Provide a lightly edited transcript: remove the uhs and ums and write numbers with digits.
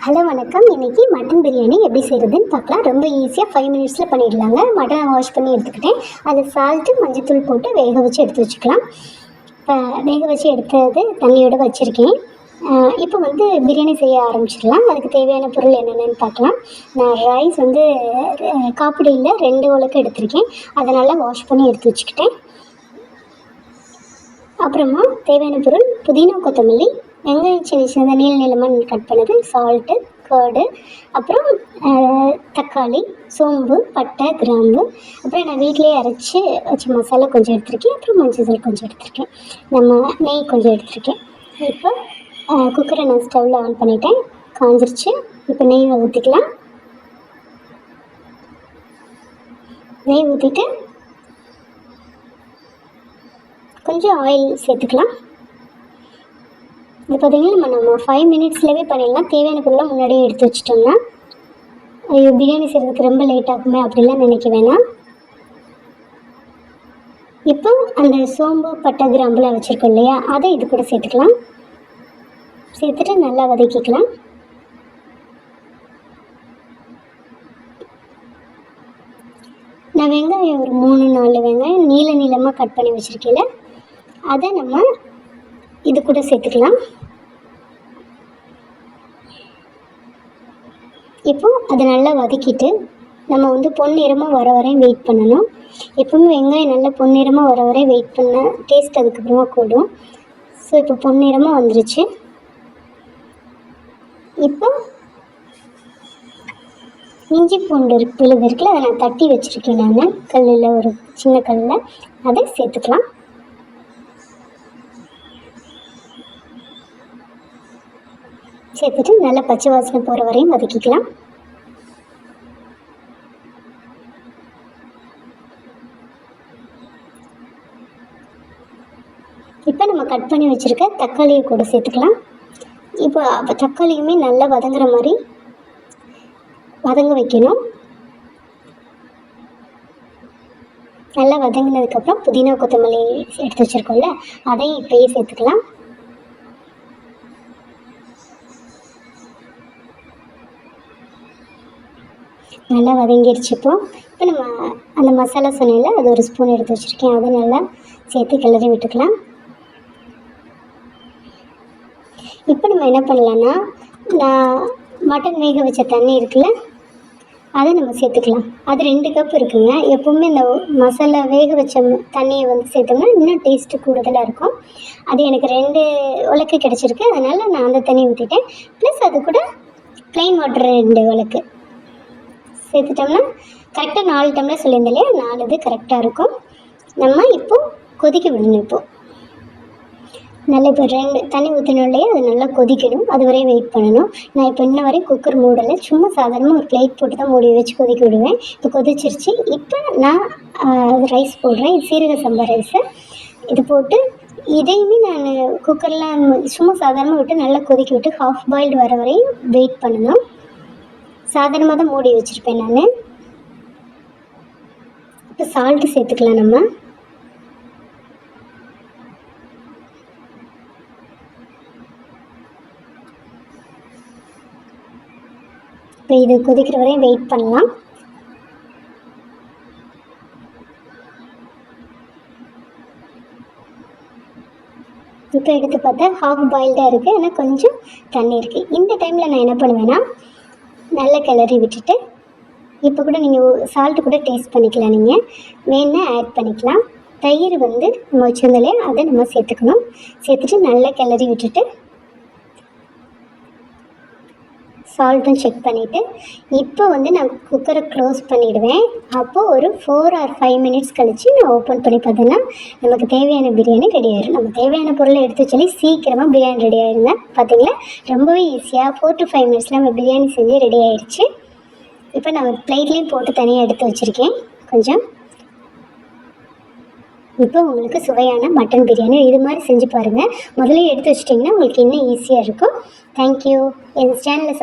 Hello வணக்கம். இன்றைக்கி mutton biryani எப்படி செய்கிறதுன்னு பார்க்கலாம். ரொம்ப ஈஸியாக 5 மினிட்ஸில் பண்ணிடலாங்க. மட்டனை வாஷ் பண்ணி எடுத்துக்கிட்டேன். அதில் சால்ட்டு மஞ்சத்தூள் போட்டு வேக வச்சு எடுத்து வச்சுக்கலாம். இப்போ வேக வச்சு எடுத்தது தண்ணியோடு வச்சுருக்கேன். இப்போ பிரியாணி செய்ய ஆரம்பிச்சிடலாம். அதுக்கு தேவையான பொருள் என்னென்னு பார்க்கலாம். நான் ரைஸ் காப்பிடியில் 2 உலக்கு எடுத்திருக்கேன். அதை நல்லா வாஷ் பண்ணி எடுத்து வச்சுக்கிட்டேன். அப்புறமா தேவையான பொருள் புதினா, கொத்தமல்லி, வெங்காயம் சின்ன சின்னதாக நீளமாக கட் பண்ணது, சால்ட்டு, கர்டு, அப்புறம் தக்காளி, சோம்பு, பட்டை, கிராம்பு, அப்புறம் நான் வீட்டிலேயே அரைச்சி வச்ச மசாலா கொஞ்சம் எடுத்திருக்கேன். அப்புறம் மஞ்சள் கொஞ்சம் எடுத்திருக்கேன். நெய் கொஞ்சம் எடுத்திருக்கேன். இப்போ குக்கரை நான் ஸ்டவ்வில் ஆன் பண்ணிட்டேன். காஞ்சிருச்சு. இப்போ நெய் ஊற்றிக்கலாம். நெய் ஊற்றிட்டு கொஞ்சம் ஆயில் சேர்த்துக்கலாம். இது பார்த்திங்கன்னா நம்ம 5 மினிட்ஸ்லேயே பண்ணிடலாம். தேவையான பொருளாக முன்னாடியே எடுத்து வச்சிட்டோம்னா பிரியாணி செய்கிறதுக்கு ரொம்ப லேட் ஆகுமே அப்படிலாம் நினைக்க வேணாம். இப்போ அந்த சோம்பு, பட்டை, கிராம்புலாம் வச்சுருக்கோம் இல்லையா, அதை இது கூட சேர்த்துக்கலாம். சேர்த்துட்டு நல்லா வதக்கிக்கலாம். நான் வெங்காயம் ஒரு 3-4 வெங்காயம் நீளமாக கட் பண்ணி வச்சுருக்கேன். அதை நம்ம இது கூட சேர்த்துக்கலாம். இப்போது அதை நல்லா வதக்கிட்டு நம்ம பொன்னிறமாக வர வரையும் வெயிட் பண்ணணும். எப்பவுமே வெங்காயம் நல்லா பொன்னிறமாக வர வரையும் வெயிட் பண்ணால் டேஸ்ட் அதுக்கப்புறமா கூடும். ஸோ இப்போ பொன்னிறமாக வந்துருச்சு. இப்போ இஞ்சி பூண்டு விழுது இருக்குல்ல, அதை நான் தட்டி வச்சுருக்கேன். நான் கல்லில் ஒரு சின்ன கல்லில் அதை சேர்த்துக்கலாம். சேர்த்துட்டு நல்லா பச்சை வாசனை போகிற வரையும் வதக்கிக்கலாம். இப்போ நம்ம கட் பண்ணி வச்சுருக்க தக்காளியை கூட சேர்த்துக்கலாம். இப்போ தக்காளியுமே நல்லா வதங்குற மாதிரி வதங்க வைக்கணும். நல்லா வதங்கினதுக்கப்புறம் புதினா, கொத்தமல்லி எடுத்து வச்சுருக்கோம்ல, அதையும் இப்போயே சேர்த்துக்கலாம். நல்லா வதங்கிடுச்சு. இப்போ நம்ம அந்த மசாலா சொன்னேன்ல, அது ஒரு ஸ்பூன் எடுத்து வச்சுருக்கேன். அதை நல்லா சேர்த்து கிளறி விட்டுக்கலாம். இப்போ நம்ம என்ன பண்ணலான்னா, நான் மட்டன் வேக வச்ச தண்ணி இருக்குல்ல, அதை நம்ம சேர்த்துக்கலாம். அது 2 கப் இருக்குங்க. எப்போவுமே இந்த மசாலா வேக வச்ச தண்ணியை சேர்த்தோம்னா இன்னும் டேஸ்ட்டு கூடுதலாக இருக்கும். அது எனக்கு 2 உலக்கு கிடச்சிருக்கு. அதனால் நான் அந்த தண்ணி ஊற்றிட்டேன். ப்ளஸ் அது கூட ப்ளைன் வாட்டர் 2 உலக்கு சேர்த்துட்டோம்னா கரெக்டாக 4 டம்ளர் சொல்லியிருந்தேன் இல்லையா, 4 இது கரெக்டாக இருக்கும். நம்ம இப்போது கொதிக்க விடணும். இப்போது நல்லா இப்போ 2 தண்ணி ஊற்றணும் இல்லையா, அது நல்லா கொதிக்கணும். அது வரையும் வெயிட் பண்ணணும். நான் இப்போ இன்ன வரையும் குக்கர் மூடலை. சும்மா சாதாரணமாக ஒரு பிளேட் போட்டு தான் மூடி வச்சு கொதிக்க விடுவேன். இப்போ கொதிச்சிருச்சு. இப்போ நான் ரைஸ் போடுறேன். இது சீரக சம்பா ரைஸு. இது போட்டு இதையுமே நான் குக்கரில் சும்மா சாதாரணமாக விட்டு நல்லா கொதிக்க விட்டு ஹாஃப் பாயில்டு வர வரையும் வெயிட் பண்ணணும். சாதாரணமாக தான் மூடி வச்சுருப்பேன் நான். இப்போ சால்ட்டு சேர்த்துக்கலாம். நம்ம இப்போ இது கொதிக்கிற வரையும் வெயிட் பண்ணலாம். இப்போ எடுத்து பார்த்தா ஹாஃப் பாயில்டாக இருக்குது. ஆனால் கொஞ்சம் தண்ணி இருக்குது. இந்த டைமில் நான் என்ன பண்ணுவேன்னா, நல்லா கிளறி விட்டுட்டு இப்போ கூட நீங்கள் சால்ட்டு கூட டேஸ்ட் பண்ணிக்கலாம். நீங்கள் வேணா ஆட் பண்ணிக்கலாம். தயிர் நம்ம வச்சுருந்தாலே அதை நம்ம சேர்த்துக்கணும். சேர்த்துட்டு நல்லா கிளறி விட்டுட்டு சால்ட்டும் செக் பண்ணிவிட்டு இப்போ நான் குக்கரை க்ளோஸ் பண்ணிவிடுவேன். அப்போது ஒரு 4 or 5 மினிட்ஸ் கழித்து நான் ஓப்பன் பண்ணி பார்த்தேன்னா நமக்கு தேவையான பிரியாணி ரெடி ஆயிடும். நம்ம தேவையான பொருளை எடுத்து வச்சாலே சீக்கிரமாக பிரியாணி ரெடி ஆயிருங்க. பார்த்தீங்களா, ரொம்பவே ஈஸியாக 4 to 5 மினிட்ஸில் நம்ம பிரியாணி செஞ்சு ரெடி ஆயிடுச்சு. இப்போ நான் ஒரு பிளேட்லேயும் போட்டு தனியாக எடுத்து வச்சுருக்கேன் கொஞ்சம். இப்போ உங்களுக்கு சுவையான மட்டன் பிரியாணி இது மாதிரி செஞ்சு பாருங்கள். முதல்ல எடுத்து வச்சிட்டிங்கன்னா உங்களுக்கு இன்னும் ஈஸியாக இருக்கும். தேங்க்யூ. எங்கள் சேனலை